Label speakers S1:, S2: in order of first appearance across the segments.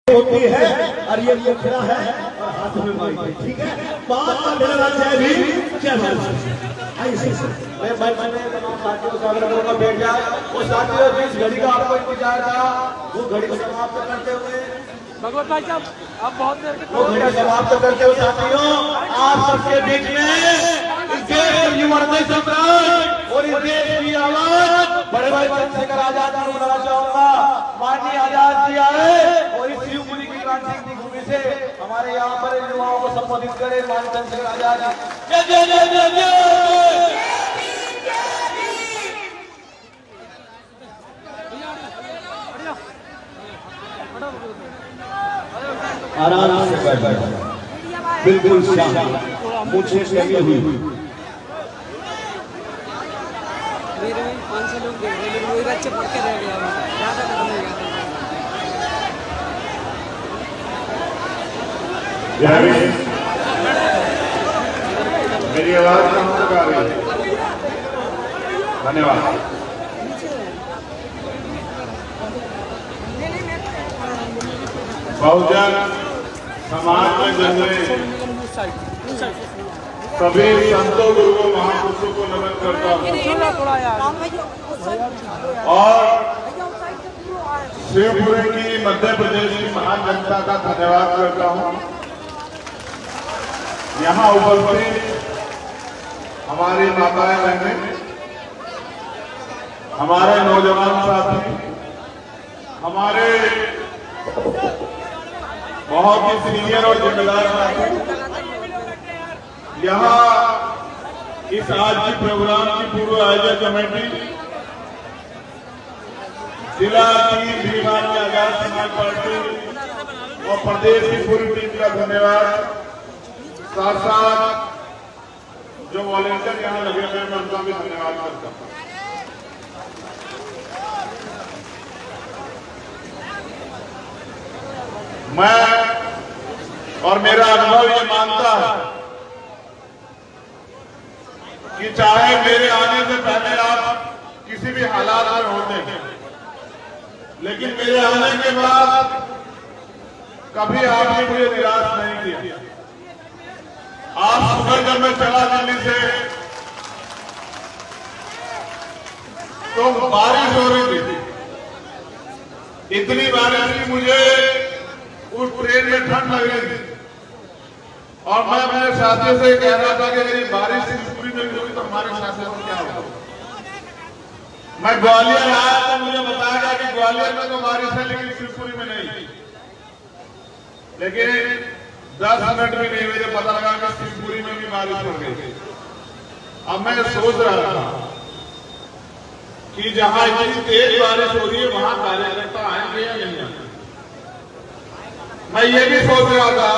S1: होती है और ये मुखड़ा है और हाथ में माइक है, ठीक है। बात का मेरा जय भी क्या मैंने तमाम साथियों से अगर मौका बैठ जाए वो साथियों जिस घड़ी का आपको इंतजार था वो घड़ी को समाप्त करते हुए
S2: भगवत भाई साहब आप बहुत देर के
S1: वो घड़ी समाप्त करते हुए साथियों आप सबके बीच में इस देश के युवा सम्राट और इस देश की आवाज बड़े भाई चंद्रशेखर आजाद को बुलाना चाहूंगा। माननीय आजाद जी आए और इस शिवपुरी की क्रांति की भूमि से हमारे यहाँ पर युवाओं को संबोधित करे। माननीय चंद्रशेखर आजाद जय जय जय जय जय। आराम से बैठ बिल्कुल शांत मुझे कमी हुई।
S2: मेरे में 500 लोग देख रहे हैं, वही बच्चे पढ़ के रह गया ज़्यादा खत्म नहीं गया।
S3: मेरी आवाज कहाँ तक आ रही है? धन्यवाद। बहुजन समाज में जन्म रहे सभी संतों गुरुओं महापुरुषों को नमन करता हूँ और शिवपुरी की मध्य प्रदेश की महान जनता का धन्यवाद करता हूँ। यहाँ उपस्थित हमारी माताएं बहनें, हमारे नौजवान साथी, हमारे बहुत ही सीनियर और जिम्मेदार साथी, यहाँ इस आज की प्रोग्राम की पूर्व आयोजक कमेटी, जिला की भीमान की आजाद समाज पार्टी और प्रदेश की पूरी टीम का धन्यवाद। साथ साथ जो वॉलेंटियर यहाँ लगे हुए मैं उनका भी धन्यवाद करता हूँ। मैं और मेरा अनुभव ये मानता है कि चाहे मेरे आने से पहले आप किसी भी हालात में होते हैं, लेकिन मेरे आने के बाद कभी आपने मुझे निराश नहीं किया। आज सुबह जब मैं चला दिल्ली से तो बारिश हो रही थी, इतनी बारिश की मुझे उस ट्रेन में ठंड लग रही थी और मैं अपने साथियों से कह रहा था कि अगर ये बारिश शिवपुरी में भी होगी तो हमारे साथियों को क्या होगा। मैं ग्वालियर आया तो मुझे बताया गया कि ग्वालियर में तो बारिश है लेकिन शिवपुरी में नहीं। लेकिन 10 मिनट भी नहीं हुए पता लगा कि शिवपुरी में भी बारिश हो गई। अब मैं सोच रहा था कि जहां इतनी तेज बारिश हो रही है वहां कार्यकर्ता आएंगे या नहीं आएंगे। मैं ये भी सोच रहा था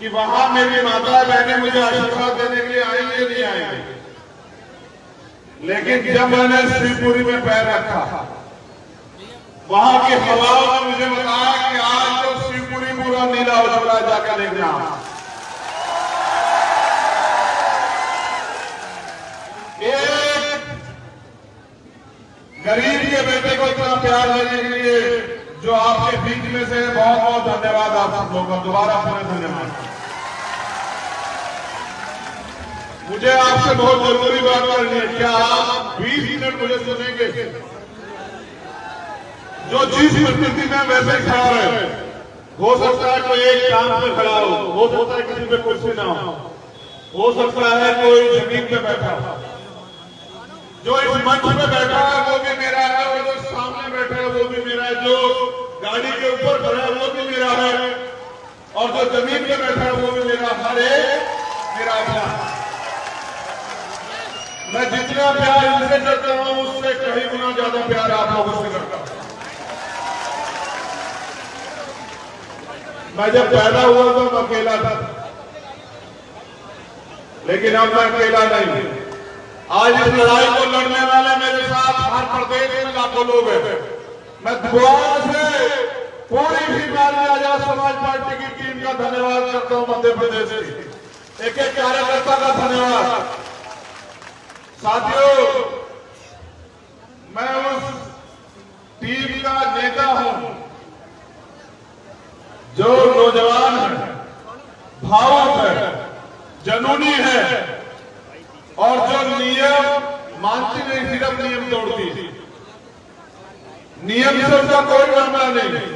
S3: कि वहां मेरी माता बहनें मुझे आशीर्वाद देने के लिए आएंगे नहीं आएंगे। लेकिन जब मैंने शिवपुरी में पैर रखा वहां की हवाओं ने मुझे बताया कि आज तो शिवपुरी पूरा नीला हो चुका है, जाकर देखना। एक गरीब के बेटे को इतना प्यार देने के लिए जो आपके बीच में से बहुत बहुत धन्यवाद। आप सब लोगों का दोबारा पूरे धन्यवाद। मुझे आपसे बहुत जरूरी बात करनी है। क्या आप 20 मिनट मुझे सुनेंगे? जो जिस परिस्थिति में वैसे खड़ा है, हो सकता है कोई एक काम पे खड़ा हो सकता है किसी पे कुर्सी ना हो सकता है कोई जमीन पे बैठा हो। जो इस मंच पे बैठा है वो भी मेरा है और जो सामने बैठा है वो भी मेरा है, जो गाड़ी के ऊपर खड़ा है वो भी मेरा है और जो जमीन पे बैठा है वो भी मेरा। हर एक मेरा अपना। मैं जितना प्यार इनसे करता हूं उससे कई गुना ज्यादा प्यार आप लोगों से करता हूं। मैं जब पैदा हुआ तो मैं अकेला था, लेकिन अब मैं अकेला नहीं। आज इस लड़ाई को लड़ने वाले मेरे साथ हर प्रदेश में लाखों लोग हैं। मैं दोबारा से पूरी भीमान आजाद समाज पार्टी की टीम का धन्यवाद करता हूं। मध्य प्रदेश की एक एक कार्यकर्ता का धन्यवाद। साथियों, मैं उस टीम का नेता हूं भावुक है, जनूनी है और जो नियम मानती नहीं, सिर्फ नियम तोड़ती। नियम से उसका कोई मामला नहीं।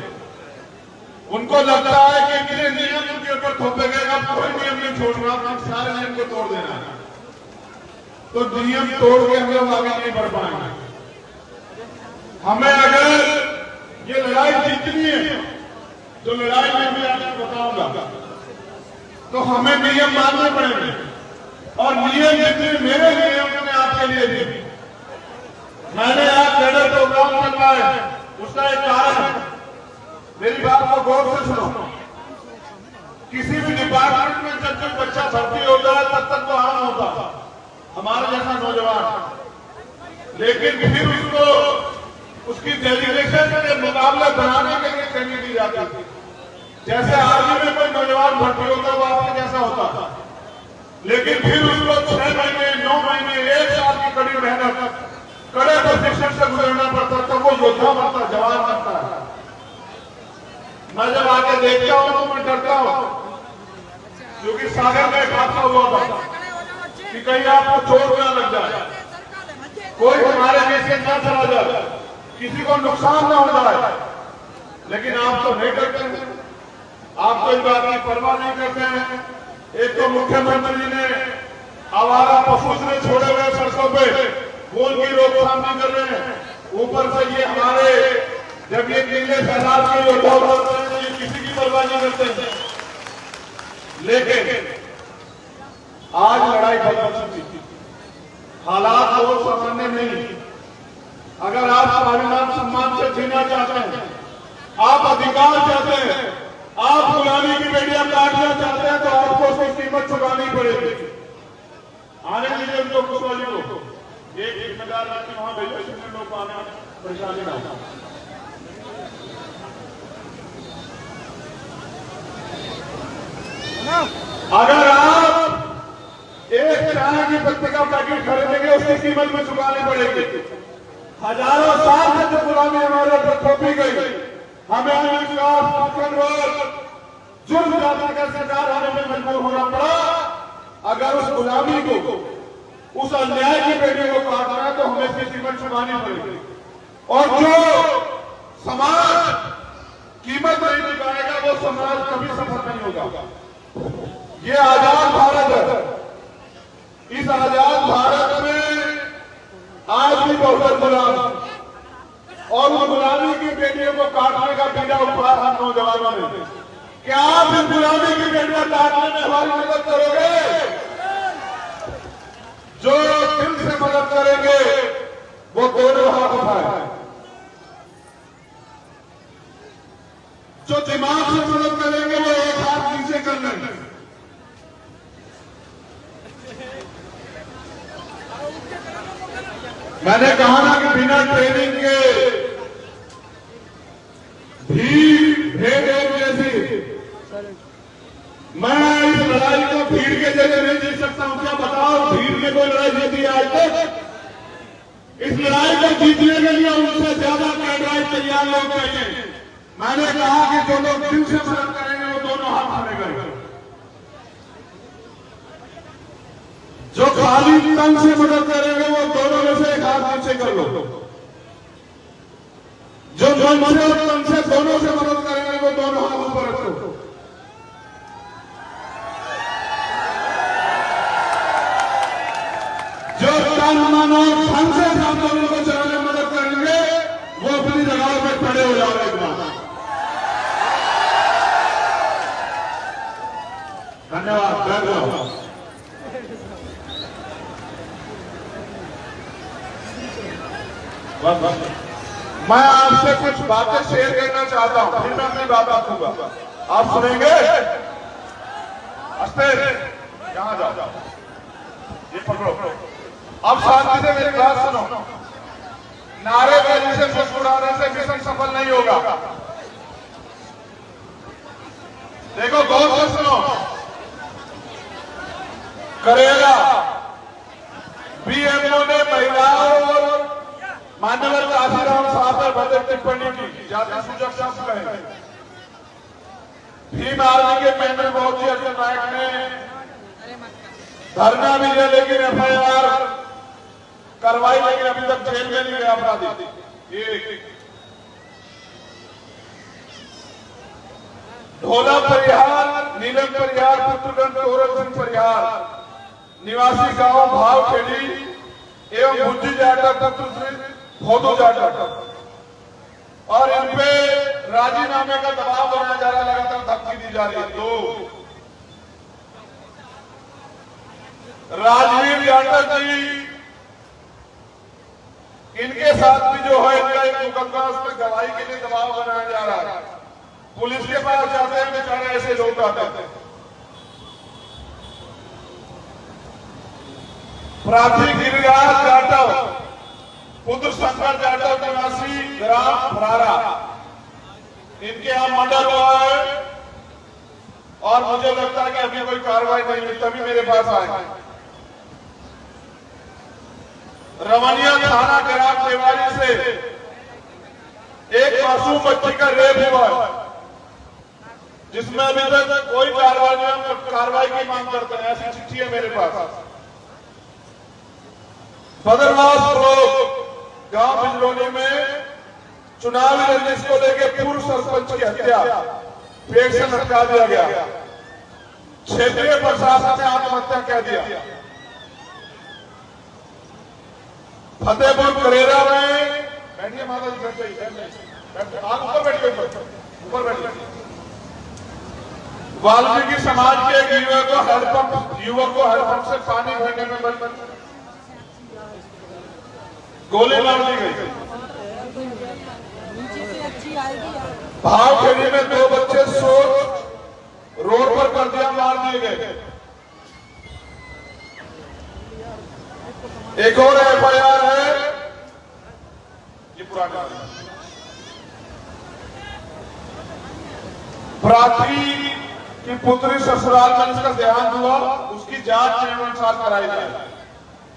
S3: उनको लगता है कि इतने नियम उनके ऊपर थोपे गए, अब कोई नियम नहीं छोड़ना, हम सारे नियम को तोड़ देना है। तो नियम तोड़ के हम लोग आगे नहीं बढ़ पाएंगे। हमें अगर ये लड़ाई जीतनी है, जो लड़ाई में भी आपको बताऊंगा, तो हमें नियम मानने पड़ेंगे। और नियम जितने मेरे नियम मैंने आपके लिए दिए। मैंने आज कैडर प्रोग्राम चलवाया है, उसका एक कारण है। मेरी बात को गौर से सुनो। किसी भी डिपार्टमेंट में जब कोई बच्चा भर्ती होता है तब तक वो आम होता, हमारे जैसा नौजवान। लेकिन फिर उसको उसकी डेडिकेशन के मुकाबले बनाने के लिए ट्रेनिंग दी जाती थी। जैसे आर्मी में कोई नौजवान भर्ती होता वो आपके जैसा होता, लेकिन फिर उसको 6 महीने 9 महीने 1 साल की कड़ी मेहनत, कड़े प्रशिक्षण से गुजरना पड़ता, तब वो योद्धा बनता, जवान बनता है। मैं जब आके देखता हूं तो मैं डरता हूं, क्योंकि सागर में एक हादसा हुआ था कि कहीं आपको चोट ना लग जाए, कोई हमारे देश से न चला जाए, किसी को नुकसान ना हो जाए। लेकिन आप तो नहीं करते हैं, आप तो इस बात की परवाह नहीं करते हैं। एक तो मुख्यमंत्री जी ने आवारा पशु ने छोड़े हुए सड़कों पे वो उनकी रोकथाम नहीं कर रहे हैं। ऊपर से ये हमारे जब ये नीले सैलाब के योद्धा होते हैं, ये किसी की परवाह नहीं करते। लेकिन आज लड़ाई बदल चुकी थी, हालात बहुत सामान्य नहीं। अगर आप स्वाभिमान सम्मान से जीना चाहते हैं, आप अधिकार चाहते हैं, आप गुलामी की बेड़ियां काटना चाहते हैं, तो आपको उसकी कीमत चुकानी पड़ेगी। आने दीजिए उनको, कुशवाली को एक जिम्मेदार रखी वहां भेजो, जिसमें लोग आने परेशानी ना हो। अगर आप एक चाय की पत्ती का पैकेट खरीदेंगे, उसकी कीमत में चुकानी पड़ेगी। हजारों साल से जो गुलामी हमारे ऊपर थोपी गई, हमें जुर्म जाति का शिकार होने में मजबूर होना पड़ा। अगर उस गुलामी को, उस अन्याय की बेड़ियों को काटना है, तो हमें इसकी कीमत चुकानी पड़ेगी। और जो समाज कीमत नहीं चुकाएगा, वो समाज कभी सफल नहीं होगा। ये आजाद भारत है। इस आजाद भारत में आज भी बहुत गुलाम, और उस गुलामी की बेटियों को काटने का बीड़ा उठा हम नौजवानों ने। क्या आप इस गुलामी की बेटियां काटने में हमारी मदद करोगे? जो दिल से मदद करेंगे वो दोनों हाथ उठाए, जो दिमाग से मदद करेंगे वो एक हाथ नीचे कर लेंगे। मैंने कहा ना कि बिना ट्रेनिंग के भीड़ भेड़ जैसी, मैं इस लड़ाई को भीड़ के जरिए नहीं जीत सकता हूं। क्या बताओ, भीड़ ने कोई लड़ाई जीती है आज तक? इस लड़ाई को जीतने के लिए उनसे ज्यादा कैडराइज तैयार लोग चाहिए। मैंने कहा कि जो लोग दिल से मदद करेंगे वो दोनों हाथ मारेंगे, जो खाली तन से मदद करेंगे वो दोनों में से एक हाथ नीचे कर लो, जो मन से और तन से दोनों से मदद करेंगे वो दोनों हाथ ऊपर रखो। जो तन मन और धन से आंदोलन को चलाने में मदद करेंगे वो अपनी जगह पर खड़े हो जाओ। एक बार धन्यवाद, धन्यवाद। मैं आपसे कुछ बातें शेयर करना चाहता हूं, फिर मैं अपनी बात रखूंगा। आप सुनेंगे? अस्ते यहां जाओ, ये पकड़ो। अब शांति से मेरी बात सुनो। नारेबाजी से मुस्कुराने से मिशन सफल नहीं होगा। देखो, गौर से सुनो। करेगा बीएमओ ने महिलाओं और मान्यवर काशीराम साहब पर बजट टिप्पणी की, जाति सुरक्षा से कहेंगे। भीम आर्मी के मेजर मोहती अर्जुन नायक ने धरना भी दिया, लेकिन FIR कार्रवाई, लेकिन अभी तक जेल में नहीं गया अपराधी। ये ढोला परिहार, नीलम परिहार, पुत्रगंज गौरव सिंह परिहार निवासी गांव भावखेड़ी एवं बुद्धि जाटव पुत्र श्री भोदू जाटव, और इन पे राजीनामे का दबाव बनाया जा रहा है, लगातार धमकी दी जा रही है। तो राजवीर जाटव जी, इनके साथ भी जो है इनका एक मुकदमा, उस पर गवाही के लिए दबाव बनाया जा रहा है। पुलिस के पास जाते हैं बेचारे, ऐसे लोग आते हैं। प्राथी गिरिराज जाटव पुत्र शंकर जाटव निवासी ग्राम फरारा, इनके यहां मर्डर हुआ है और मुझे लगता है कि अभी कोई कार्रवाई नहीं हुई, तभी मेरे पास आए। रमनिया थाना ग्राम देवारी से एक मासूम बच्ची का रेप हुआ है, जिसमें अभी तक कोई कार्रवाई की मांग करते हैं। ऐसी चिट्ठी है मेरे पास। बदरवास ब्लॉक गांव बिजरौली में चुनावी रंजिश को लेकर पूर्व सरपंच की हत्या, पेड़ से लटका दिया गया। क्षेत्रीय प्रशासन ने आत्महत्या कह दिया। फतेहपुर करेरा में, बैठिए माता जी, बैठिए, आप ऊपर बैठिए, ऊपर बैठिए। वाल्मीकि समाज के एक युवक को हैंडपंप से पानी भरने में गोली मार दी गई। भावखेड़ी में 2 बच्चे सोच रोड पर कर दिया, मार दिए गए। एक और FIR है, ये पुराना प्राथी की पुत्री ससुराल में जिसका देहांत हुआ, उसकी जांच नियमानुसार कराई जाए।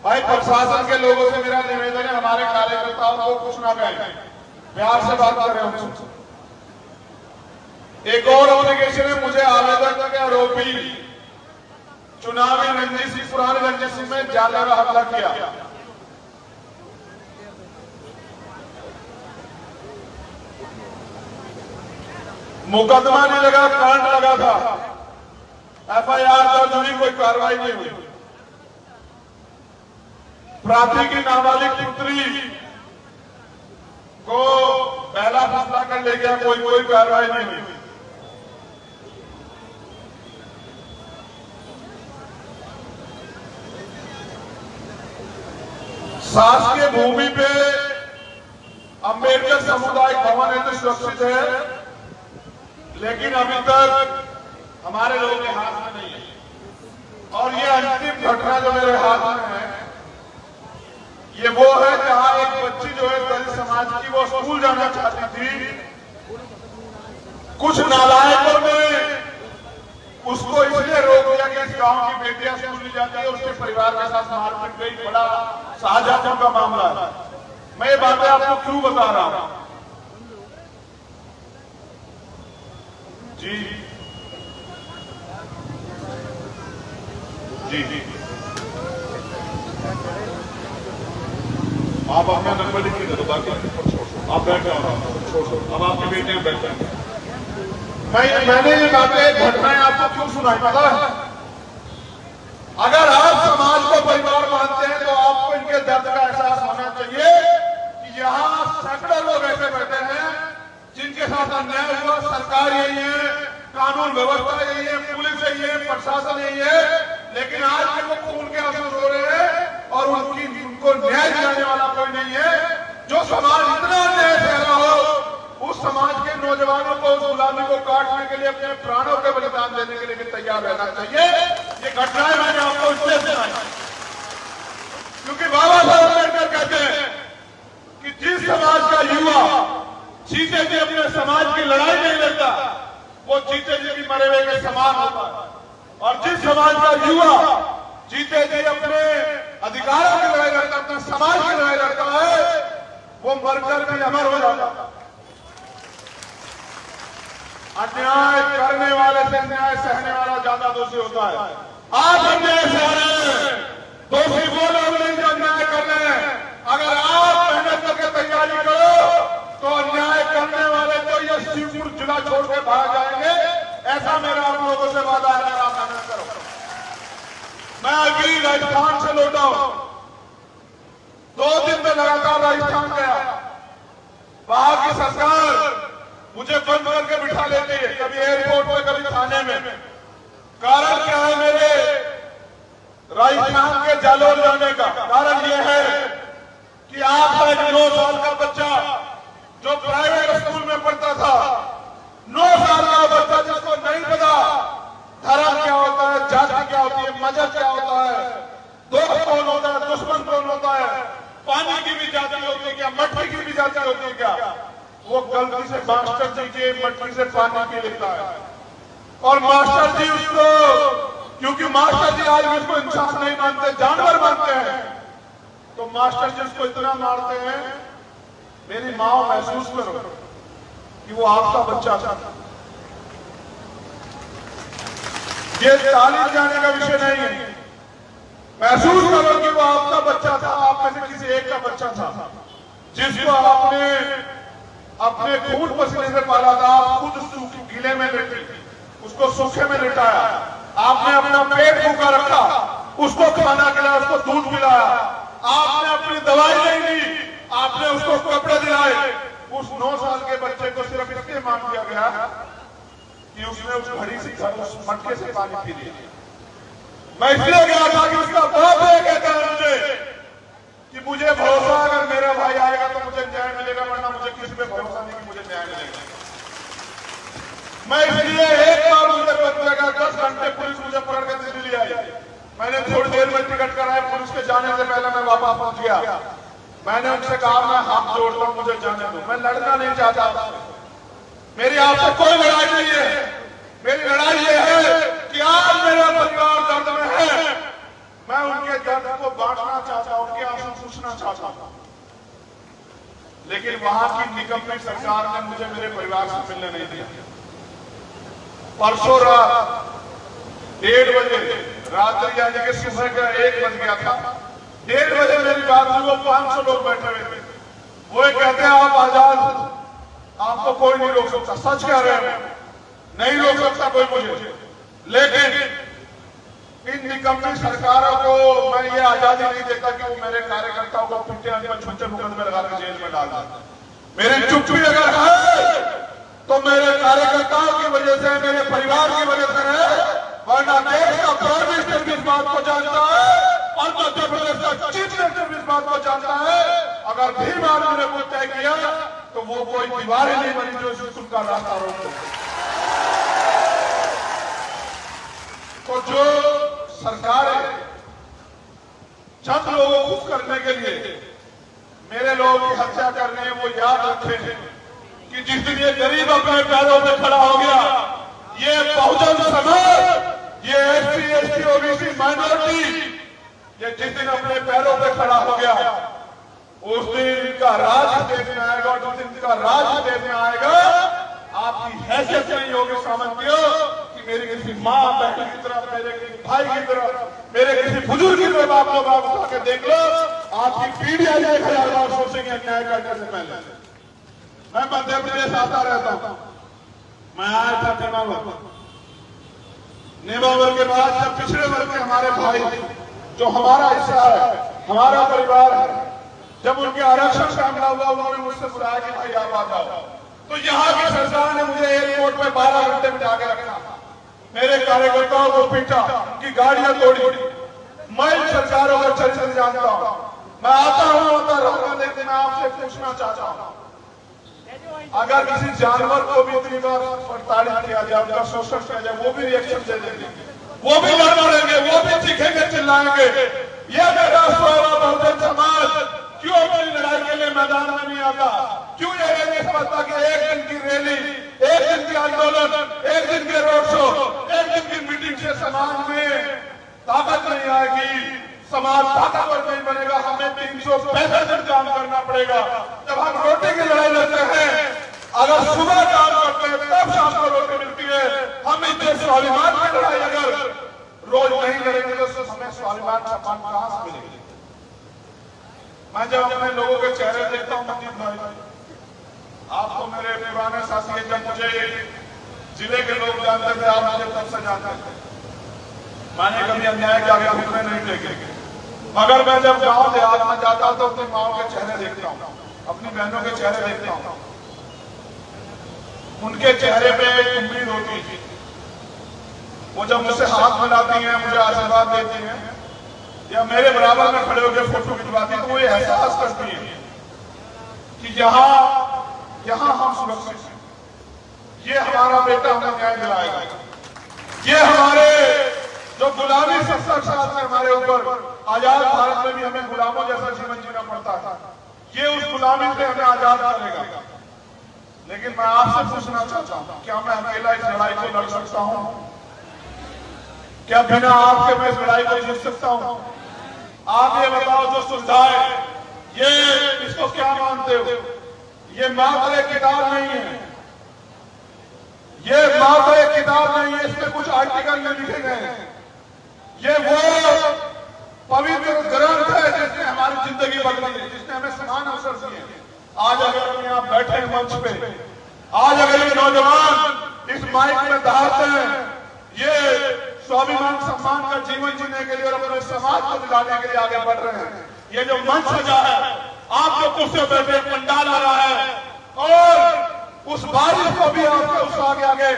S3: भाई प्रशासन के लोगों से मेरा निवेदन है, हमारे कार्यकर्ताओं को कुछ ना कहें, प्यार से बात करें उनसे। एक और एप्लीकेशन है, मुझे आवेदक के आरोपी चुनावी रंजिश, पुरानी रंजिश में जानलेवा हमला किया। मुकदमा नहीं लगा, करंट लगा था। FIR दर्ज हुई, कोई कार्रवाई नहीं हुई। प्राथी की नाबालिग पुत्री को पहला फैसला कर ले गया, कोई कार्रवाई नहीं हुई। शासकीय भूमि पे अंबेडकर सामुदायिक भवन है तो सुरक्षित है, लेकिन अभी तक हमारे लोगों के हाथ में नहीं है। और ये अंतिम घटना जो मेरे हाथ में है, ये वो है जहां एक बच्ची जो है दलित समाज की, वो स्कूल जाना चाहती थी। कुछ नालायकों ने उसको इसलिए रोक दिया कि इस गांव की बेटियां स्कूल नहीं जाती है, उसके परिवार के साथ मारपीट गई। बड़ा शाहजहां का मामला है। मैं ये बातें आपको क्यों बता रहा हूं जी? जी आप अपना नंबर लिख के दे दो, बाकी आप बैठ जाओ, छोड़ो। अब आपके बेटे बैठ जाएंगे। मैंने ये बातें, घटनाएं आपको क्यों सुनाई पता है? अगर आप समाज को परिवार मानते हैं तो आपको इनके दर्द का एहसास होना चाहिए कि यहाँ सैकड़ों लोग ऐसे बैठे हैं जिनके साथ अन्याय हुआ। सरकार यही है, कानून व्यवस्था यही है, पुलिस यही है, प्रशासन यही है, लेकिन आज भी वो खून के आंसू रो रहे हैं और उनको न्याय दिलाने वाला कोई नहीं है। जो समाज इतना अन्याय सह रहा हो, उस समाज के नौजवानों को उस गुलामी को काटने के लिए अपने प्राणों के बलिदान देने के लिए भी तैयार रहना चाहिए। ये घटनाएं मैंने आपको इसलिए सुनाई क्योंकि बाबा साहब अम्बेडकर कहते हैं कि जिस समाज का युवा जीते जी अपने समाज की लड़ाई नहीं लड़ता, वो जीते जी भी मरे हुए के समान होता है। और जिस समाज का युवा जीते जी अपने अधिकारों की लड़ाई लड़ता, अपने समाज की लड़ाई लड़ता है, वो मरकर भी अमर हो जाता है। अन्याय करने वाले से न्याय सहने वाला ज्यादा दोषी होता है। आप अन्याय सह रहे हैं, दोषी वो लोग नहीं जो अन्याय कर रहे हैं। अगर आप मेहनत करके तैयारी करो तो अन्याय करने वाले तो ये शिवपुर जिला छोड़ के भाग जाएंगे। ऐसा मेरा आप लोगों से वादा है, अगर आप मेहनत करो। मैं अभी राजस्थान से लौटा हूं, 2 दिन में लगातार राजस्थान गया। वहां की सरकार मुझे बंद करके बिठा लेती है, कभी एयरपोर्ट में कभी थाने में। कारण क्या है मेरे राजस्थान के जालोर जाने का? कारण यह है कि आपका एक 9 साल का बच्चा जो प्राइवेट स्कूल में पढ़ता था, 9 साल का बच्चा जिसको नहीं पता धर्म क्या होता है, जाति क्या होती है, मजहब क्या होता है, दोस्त कौन होता है, दुश्मन कौन होता है, पानी की भी जाति होती है क्या, मट्टी की भी जाति होती है क्या, वो गलती से मास्टर जी के मट्टी से पानी पी लेता है। और मास्टर जी उसको, क्योंकि मास्टर जी आज उसको इंसान नहीं मानते, जानवर मानते हैं, तो मास्टर जी उसको इतना मारते हैं। मेरी माँ महसूस करो कि वो आपका बच्चा था। ये तालीम जाने का विषय नहीं है। महसूस करो कि वो आपका बच्चा था, आप में से किसी एक का बच्चा था, जिसको आपने अपने खून पसीने से पाला था। आप खुद गीले में लेटे, उसको सूखे में लिटाया, आपने अपना पेट भूखा रखा, उसको खाना खिलाया, उसको दूध पिलाया, आपने अपनी दवाई नहीं दी, आपने उसको कपड़े दिलाए। उस 9 साल के बच्चे को सिर्फ इसलिए मान दिया गया कि उसने उस घड़ी से, उस मटके से पानी पी लिया। मैं इसलिए गया था कि उसका बाप ये कहता है मुझे कि मुझे भरोसा, अगर मेरा भाई आएगा तो मुझे न्याय मिलेगा, वरना मुझे किसी पे भरोसा नहीं कि मुझे न्याय मिलेगा। मैं इसलिए एक बार मुझे पता लगा, 10 घंटे पुलिस मुझे पकड़ के दिल्ली आई। मैंने थोड़ी देर में टिकट कराया, पुलिस के जाने से पहले मैं वापस पहुंच गया। मैंने उनसे कहा मैं हाथ जोड़ता हूं, मुझे जाने दो, मैं लड़ना नहीं चाहता। मेरी आपसे कोई लड़ाई नहीं है। मेरी लड़ाई ये है कि आज मेरा परिवार दर्द में है, मैं उनके दर्द को बांटना चाहता हूं, उनके आंसू पूछना चाहता हूं। लेकिन वहां की निकम्मी सरकार ने मुझे मेरे परिवार से मिलने नहीं दिया। परसों रात 1:30 बजे, रात्रि यानी कि सुबह का 1 बज गया था, 1:30 बजे मेरी बात हुई। वो 500 लोग बैठे हुए थे। वो कहते हैं आप आजाद, आपको कोई नहीं रोक सकता। सच कह रहे हैं, नहीं रोक सकता कोई मुझे। लेकिन इन निकम्मी सरकारों को मैं ये आजादी नहीं देता कि वो मेरे कार्यकर्ताओं को पीटे, छुट्टे मुकदमे लगाकर जेल में डाल देता। मेरी चुप्पी अगर है तो मेरे कार्यकर्ताओं की वजह से, मेरे परिवार की वजह से है, वरना देश का प्राइम मिनिस्टर भी इस बात को जानता है और मध्य प्रदेश का चीफ मिनिस्टर भी इस बात को जानता है। अगर भीम आर्मी ने कुछ तय किया तो वो कोई दीवार ही नहीं बनी जो स्कूल का रास्ता रोक दे। तो जो सरकारें चंद लोगों को खुश करने के लिए मेरे लोगों की हत्या कर रहे हैं, वो याद रखें कि जिस दिन ये गरीब अपने पैरों पे खड़ा हो गया, ये बहुजन समाज, ये SC, ST, OBC माइनॉरिटी, ये जिस दिन अपने पैरों पे खड़ा हो गया, उस दिन इनका राज देश में आएगा। और जिस दिन इनका राज देश में आएगा, आपकी हैसियत नहीं होगी सामंतियों कि मेरी किसी माँ बहन की तरफ, मेरे किसी भाई की तरफ, मेरे किसी बुजुर्ग की तरफ आप लोग उठा के देख लो, आपकी पीढ़ी 1000 बार सोचेंगे अन्याय करने से पहले। मैं मध्य प्रदेश आता रहता हूं। मैं आया था नेमावर के बाद, जब पिछड़े वर्ग के हमारे भाई, जो हमारा हिस्सा है, हमारा परिवार है, जब उनके आरक्षण का हमला हुआ, उन्होंने मुझसे बुलाया कि भाई आप आ जाओ। तो यहाँ की सरकार ने मुझे एयरपोर्ट में 12 घंटे बिठा के रखा, मेरे कार्यकर्ताओं को पीटा, उनकी गाड़ियां तोड़ी। मैं सरकारों का चरित्र जानता हूं। मैं आता रहूंगा, लेकिन मैं आपसे पूछना चाहता हूं, अगर किसी जानवर को भी इतनी बार प्रताड़ित किया जाए, उनका शोषण किया जाए, वो भी रिएक्शन दे देंगे, वो भी लड़ पड़ेंगे, वो भी चीखेंगे, चिल्लाएंगे। ये मेरा बहुजन समाज क्यों अपनी लड़ाई के लिए मैदान में नहीं आता? क्यों ये नहीं समझता कि एक दिन की रैली, एक दिन के आंदोलन, एक दिन के रोड शो, एक दिन की मीटिंग से समाज में ताकत नहीं आएगी, समाज ताकतवर नहीं बनेगा। हमें 365 दिन काम करना पड़ेगा। जब हम रोटी की लड़ाई लड़ते हैं, अगर सुबह काम करते हैं तब शाम को रोटी स्वाभिमान की लड़ाई अगर रोज नहीं लड़ेंगे तो हमें स्वाभिमान सम्मान कहां से मिलेगी? मैं जब अपने लोगों के चेहरे देखता हूं मंजीत भाई, आप तो मेरे पुराने साथी हैं, जब मुझे जिले के लोग जानते थे, आप मुझे तब से जानते थे, मैंने कभी अन्याय के आगे घुटने नहीं टेके। मगर मैं जब गांव देहात में जाता हूं तो अपनी माओ के चेहरे देखता हूं, अपनी बहनों के चेहरे देखता हूं, उनके चेहरे पे एक उम्मीद होती है। वो जब मुझसे हाथ मिलाती हैं, मुझे आशीर्वाद देती हैं या मेरे बराबर में खड़े होकर फोटो खिंचवाती, तो वो ये एहसास करती है कि यहाँ हम सुरक्षित हैं, ये हमारा बेटा हमें न्याय दिलाएगा, ये हमारे जो गुलामी 70 साल से हमारे ऊपर आजाद भारत में भी हमें गुलामों जैसा जीवन जीना पड़ता था, ये उस गुलामी से हमें आजाद करेगा। लेकिन मैं आपसे पूछना चाहता हूं, क्या मैं अकेला इस लड़ाई को लड़ सकता हूं? क्या बिना आपके मैं इस लड़ाई को जीत सकता हूं? आप ये बताओ, जो सुविधाएं, ये इसको क्या मानते हो? ये मात्र एक किताब नहीं है, ये मात्र एक किताब नहीं है, इसमें कुछ आर्टिकल में लिखे गए हैं। ये वो पवित्र ग्रंथ है जिसने हमारी जिंदगी बदली है, जिसने हमें समान अवसर दिए। आज अगर हम यहाँ बैठे हैं मंच पे, आज अगर ये नौजवान इस माइक में दहाड़ते हैं, ये स्वाभिमान सम्मान का जीवन जीने के लिए और अपने समाज को दिलाने के लिए आगे बढ़ रहे हैं। ये जो मंच सजा है, आप जो कुर्सी बैठे पंडाल आ रहा है, और उस बारिश को भी आपके उस आगे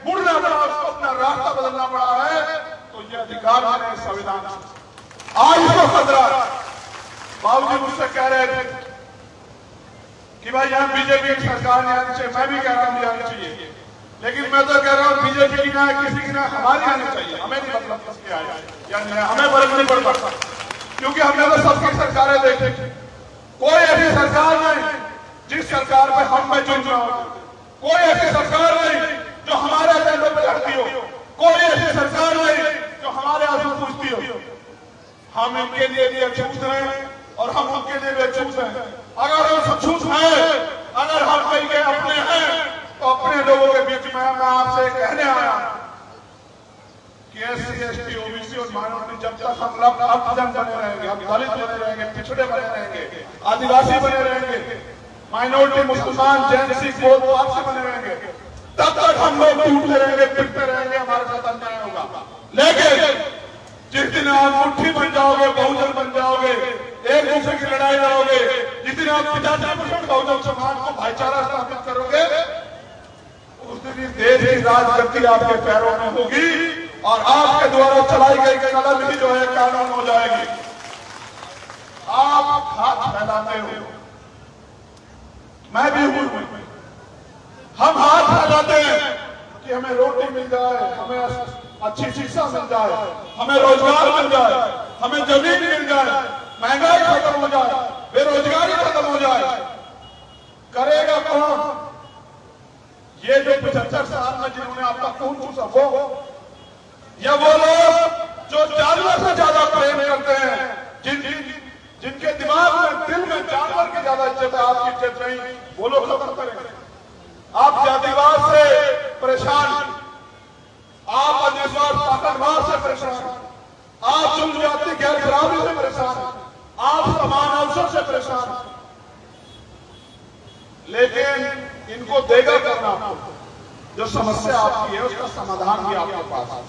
S3: मुड़ना पड़ा, उसको अपना रास्ता बदलना पड़ा है, तो ये अधिकार है संविधान। आज इसको खतरा, बाबूजी मुझसे कह रहे थे कि भाई यहाँ बीजेपी की सरकार नहीं आनी चाहिए, मैं भी कह रहा हूँ आनी चाहिए, लेकिन मैं तो कह रहा हूँ बीजेपी की ना किसी की ना हमारी आनी चाहिए। हमें नहीं मतलब किसकी आए या नहीं, हमें फर्क नहीं पड़ता, क्योंकि हमने तो सबकी सरकारें देखी। कोई ऐसी सरकार नहीं जिस सरकार पे हम में चुन रहा हो, कोई ऐसी सरकार नहीं जो हमारे एजेंडे पे लड़ती हो, कोई ऐसी सरकार नहीं जो हमारे आंसू पूछती हो। हम इनके लिए भी अछूत हैं और हम उनके लिए भी अछूत हैं। अगर हम अछूत हैं, अगर हम कहीं के अपने हैं, तो अपने लोगों के बीच में मैं आपसे कहने आया कि SC, ST, OBC और माइनॉरिटी जब तक हम लोग अल्पसंख्यक बने रहेंगे, हम दलित बने रहेंगे, पिछड़े बने रहेंगे, आदिवासी बने रहेंगे, माइनॉरिटी मुसलमान, जैन, सिख, बौद्ध आपसे बने रहेंगे, तब तक हम लोग टूटते रहेंगे, पिटते रहेंगे, हमारे साथ अन्याय होगा। लेकिन जिस दिन आप मुट्ठी बन जाओगे, बहुजन बन जाओगे, एक दूसरे की लड़ाई लड़ोगे, जिस दिन आप 50% बहुजन समाज को भाईचारा स्थापित करोगे, उस दिन इस देश की राजगद्दी आपके पैरों में होगी और आपके द्वारा चलाई गई कलम ही जो है कानून हो जाएगी। आप हाथ फैलाते हो, मैं भी हूं, हम हाथ फैलाते हैं कि हमें रोटी मिल जाए, हमें अच्छी शिक्षा मिल जाए, हमें रोजगार मिल जाए, हमें जमीन मिल जाए, महंगाई खत्म हो जाए, बेरोजगारी खत्म हो जाए। करेगा कौन? ये जो 75 साल में जिन्होंने आपका खून चूसा वो, या वो लोग जो जानवर से ज्यादा प्रेम करते हैं, जिनके दिमाग में, दिल में जानवर की ज्यादा इज्जत है, आपकी इज्जत नहीं, वो लोग खत्म करेंगे। आप जातिवाद से परेशान, आप अन्यवाद ताकतवाद से परेशान, आप जनजाति गैर बराबरी से परेशान, आप समान अवसर से परेशान, लेकिन इनको देगा करना आपको। जो समस्या आपकी है उसका समाधान भी आपके पास है।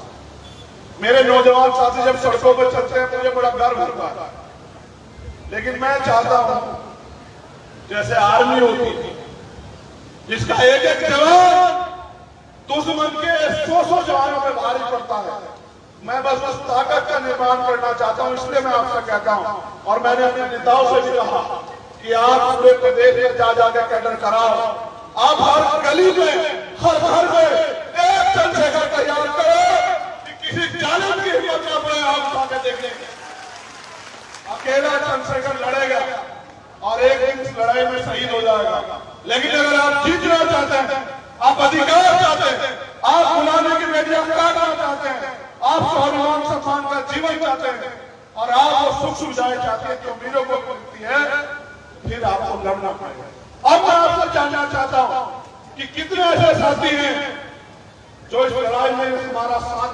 S3: मेरे नौजवान साथी जब सड़कों पर चलते हैं मुझे बड़ा गर्व होता है, लेकिन मैं चाहता हूं जैसे आर्मी होती थी जिसका एक एक जवान दुश्मन के 100 जवानों में भारी पड़ता है, मैं बस उस ताकत का निर्माण करना चाहता हूं। इसलिए मैं आपसे कहता हूं, और मैंने अपने नेताओं से भी कहा कि आप पूरे प्रदेश में जा जाकर कैडर कराओ, आप हर गली में, हर घर में एक चंद्रशेखर तैयार करो कि किसी जालिम की हिम्मत न पड़े, आप आगे देख लेंगे। अकेला चंद्रशेखर लड़ेगा और एक दिन इस लड़ाई में शहीद हो जाएगा, लेकिन अगर आप जीतना चाहते हैं, आप अधिकार चाहते हैं, आप गुलामी की बेटियां काटना चाहते हैं, आप स्वाभिमान सम्मान का जीवन चाहते हैं और आप वो सुख सुविधाएं चाहते हैं जो अमीरों को मिलती है, फिर आपको लड़ना पड़ेगा। अब मैं आपसे जानना चाहता हूं कि कितने ऐसे साथी हैं
S1: जो इस लड़ाई में हमारा साथ